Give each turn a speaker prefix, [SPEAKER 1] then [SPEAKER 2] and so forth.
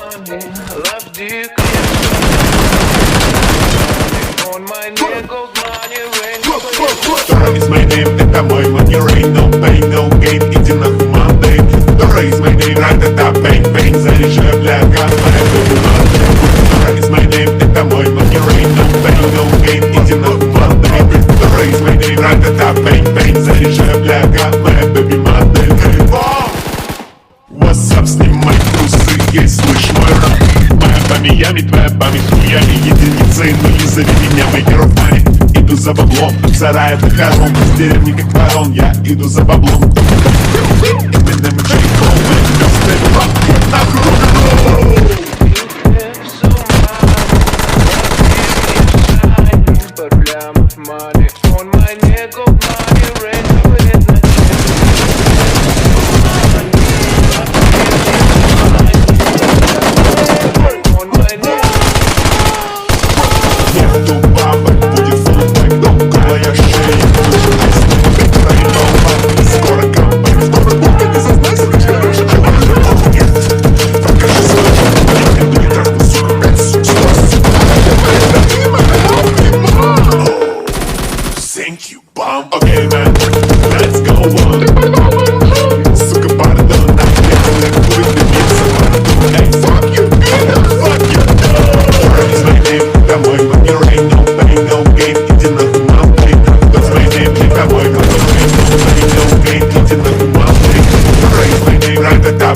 [SPEAKER 1] money, love dick. On my neck gold money, rain.
[SPEAKER 2] Dora is my name, это мой money rain. No pain, no gain, иди нахуй Monday. Dora is my name, ра-та-та, бэнг-бэнг. Заряжаю бля, газ, моя baby Monday. Dora is my name, это мой money rain. No pain, no gain, иди нахуй Monday. Dora is my name, ра-та-та, бэнг-бэнг. Заряжаю бля, газ, моя baby Monday. What's up, снимай трусы, есть, слышь мой рap. Моя по Миями, твоя память хуями. Единицы, ну не зови меня мейкеров мани. Иду за баблом, от сарая до хором. С деревни как ворон, я иду за баблом. Eminem и J. Cole, мы вместе рок, нахуй.
[SPEAKER 1] Money on my neck, gold money, rain.
[SPEAKER 2] Нету бабок, будет фулбэк, долгая шея. Скоро камбэк, скоро булка, не зазнайся, нет, покажи свой опыт, я не трахну, сука, 5 сук, 100 сук. Thank you, bomb. Okay, man, let's go on. Сука, пардон, нахуй, я как будет добиться, пардон. Эй, fuck you, fuck you. Dora is my name, это мой money rain. No pain, no gain, иди нахуй Monday. That's my name, это мой money rain. No pain, no gain, иди нахуй Monday. Dora is my name, ра-та-та,